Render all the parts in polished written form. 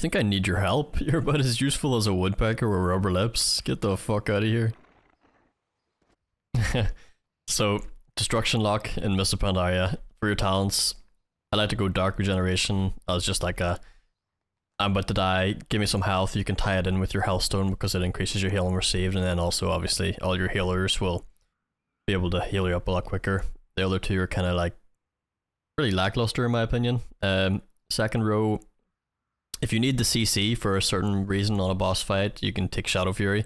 think I need your help? You're about as useful as a woodpecker with rubber lips. Get the fuck out of here. So, Destruction Lock in Mist of Pandaria. For your talents, I like to go Dark Regeneration as just like a, I'm about to die, give me some health. You can tie it in with your health stone because it increases your healing received, and then also obviously all your healers will be able to heal you up a lot quicker. The other two are kind of like really lackluster in my opinion. Second row, if you need the CC for a certain reason on a boss fight, you can take Shadow Fury.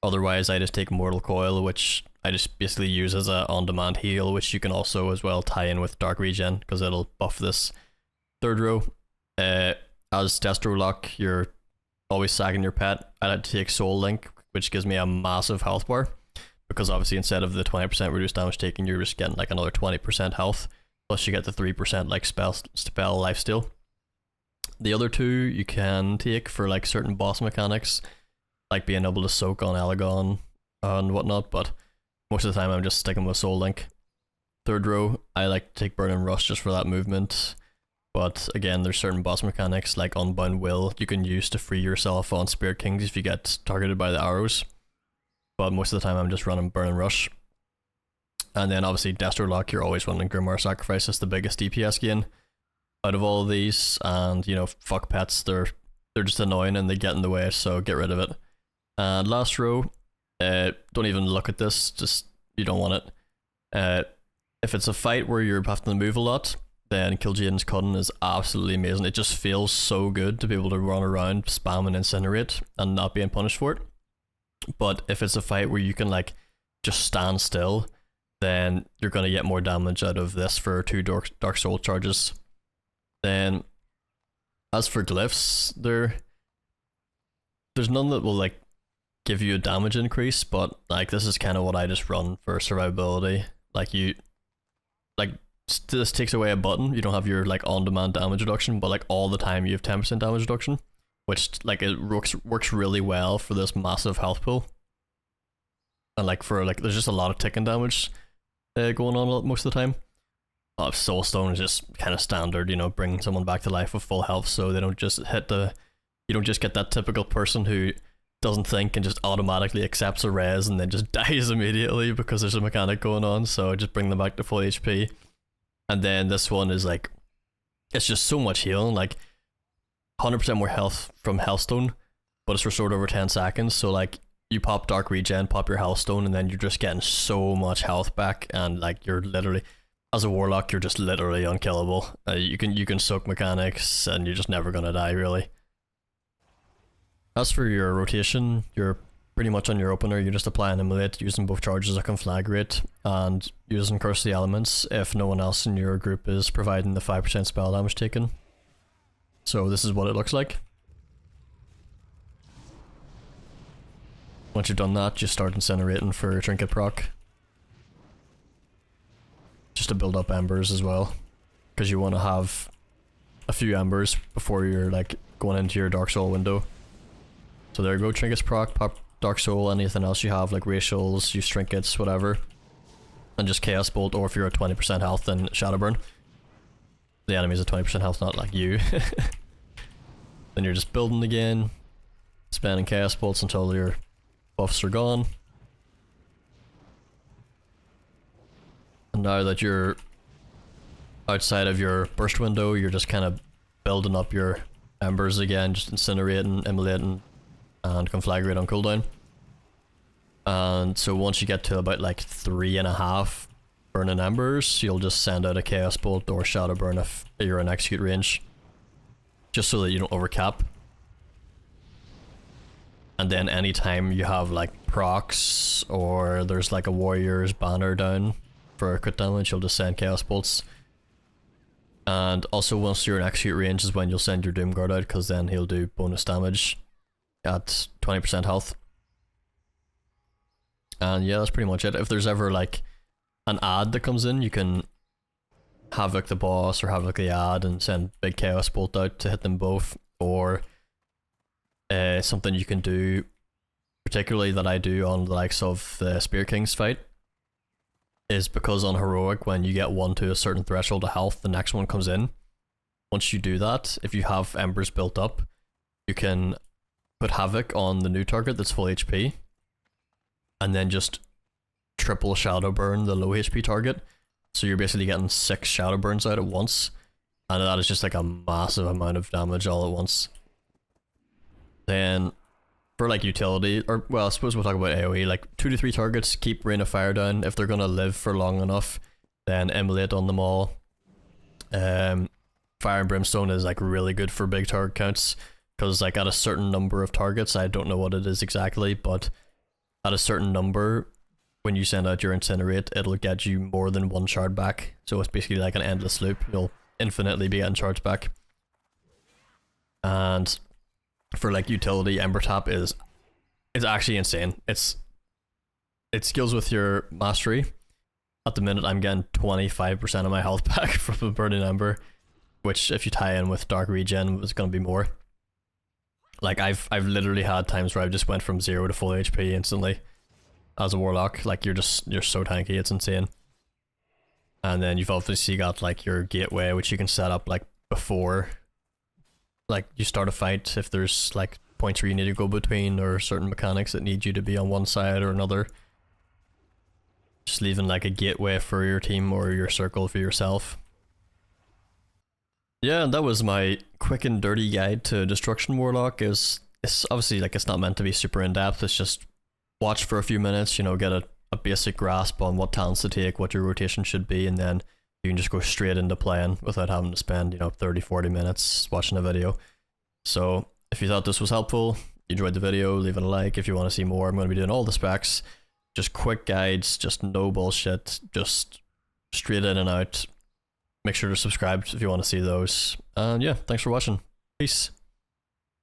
Otherwise, I just take Mortal Coil, which I just basically use as a on-demand heal, which you can also as well tie in with Dark Regen, because it'll buff this. Third row, as Destro Lock, you're always sagging your pet. I like to take Soul Link, which gives me a massive health bar, because obviously instead of the 20% reduced damage taken, you're just getting like another 20% health, plus you get the 3% like spell lifesteal. The other two you can take for like certain boss mechanics, like being able to soak on Elegon and whatnot, but most of the time I'm just sticking with Soul Link. Third row, I like to take Burn and Rush just for that movement, but again there's certain boss mechanics like Unbound Will you can use to free yourself on Spirit Kings if you get targeted by the arrows, but most of the time I'm just running Burn and Rush. And then obviously Destro Lock, you're always running Grimoire Sacrifice as the biggest DPS gain out of all of these, and you know, fuck pets, they're just annoying and they get in the way, so get rid of it. And last row, don't even look at this, just, you don't want it. If it's a fight where you're having to move a lot, then Kil'jaeden's Cutting is absolutely amazing. It just feels so good to be able to run around, spam and incinerate, and not being punished for it. But if it's a fight where you can like just stand still, then you're going to get more damage out of this for 2 Dark Soul charges. Then, as for glyphs, there's none that will like give you a damage increase, but like this is kind of what I just run for survivability. Like this takes away a button. You don't have your like on-demand damage reduction, but like all the time you have 10% damage reduction, which like it works really well for this massive health pool. And like for like there's just a lot of ticking damage going on most of the time. Soulstone is just kind of standard, you know, bring someone back to life with full health, so they don't just you don't just get that typical person who doesn't think and just automatically accepts a res and then just dies immediately because there's a mechanic going on, so just bring them back to full HP. And then this one is like, it's just so much healing, like 100% more health from Healthstone, but it's restored over 10 seconds, so like you pop Dark Regen, pop your Healthstone, and then you're just getting so much health back, and like you're literally, as a Warlock, you're just literally unkillable. You can soak mechanics, and you're just never gonna die, really. As for your rotation, you're pretty much on your opener. You just apply an Immolate, using both charges of Conflagrate, and using Curse the Elements if no one else in your group is providing the 5% spell damage taken. So this is what it looks like. Once you've done that, you start incinerating for Trinket proc. Just to build up embers as well, because you want to have a few embers before you're like going into your Dark Soul window. So there you go, Trinkets proc, pop Dark Soul, anything else you have like Racials, use Trinkets, whatever. And just Chaos Bolt, or if you're at 20% health, then Shadowburn. The enemy's at 20% health, not like you. Then you're just building again, spamming Chaos Bolts until your buffs are gone. And now that you're outside of your burst window, you're just kind of building up your embers again, just incinerating, immolating, and Conflagrate on cooldown. And so once you get to about like 3.5 burning embers, you'll just send out a Chaos Bolt or Shadow Burn if you're in execute range, just so that you don't overcap. And then anytime you have like procs, or there's like a warrior's banner down for crit damage, you'll just send Chaos Bolts. And also once you're in execute range is when you'll send your Doomguard out, because then he'll do bonus damage at 20% health. And yeah, that's pretty much it. If there's ever like an ad that comes in, you can Havoc the boss or Havoc the ad and send big Chaos Bolt out to hit them both. Or something you can do, particularly that I do on the likes of the Spear Kings fight, is because on Heroic, when you get one to a certain threshold of health, the next one comes in. Once you do that, if you have embers built up, you can put Havoc on the new target that's full HP, and then just triple Shadow Burn the low HP target. So you're basically getting 6 Shadow Burns out at once, and that is just like a massive amount of damage all at once. Then for like utility, or well, I suppose we'll talk about AoE, like 2 to 3 targets, keep Rain of Fire down. If they're gonna live for long enough, then Immolate on them all. Fire and Brimstone is like really good for big target counts, because like at a certain number of targets, I don't know what it is exactly, but at a certain number, when you send out your Incinerate, it'll get you more than 1 shard back. So it's basically like an endless loop. You'll infinitely be getting shards back. And for like utility, Ember Tap is actually insane. It skills with your mastery. At the minute, I'm getting 25% of my health back from a Burning Ember, which if you tie in with Dark Regen, is going to be more. Like I've literally had times where I've just went from 0 to full HP instantly as a Warlock. Like you're so tanky, it's insane. And then you've obviously got like your gateway, which you can set up like before like you start a fight, if there's like points where you need to go between, or certain mechanics that need you to be on one side or another. Just leaving like a gateway for your team or your circle for yourself. Yeah, and that was my quick and dirty guide to Destruction Warlock. It's obviously like it's not meant to be super in depth. It's just watch for a few minutes, you know, get a basic grasp on what talents to take, what your rotation should be, and then you can just go straight into playing without having to spend, you know, 30-40 minutes watching a video. So if you thought this was helpful, you enjoyed the video, leave it a like. If you want to see more, I'm going to be doing all the specs, just quick guides, just no bullshit, just straight in and out. Make sure to subscribe if you want to see those. And yeah, thanks for watching. Peace.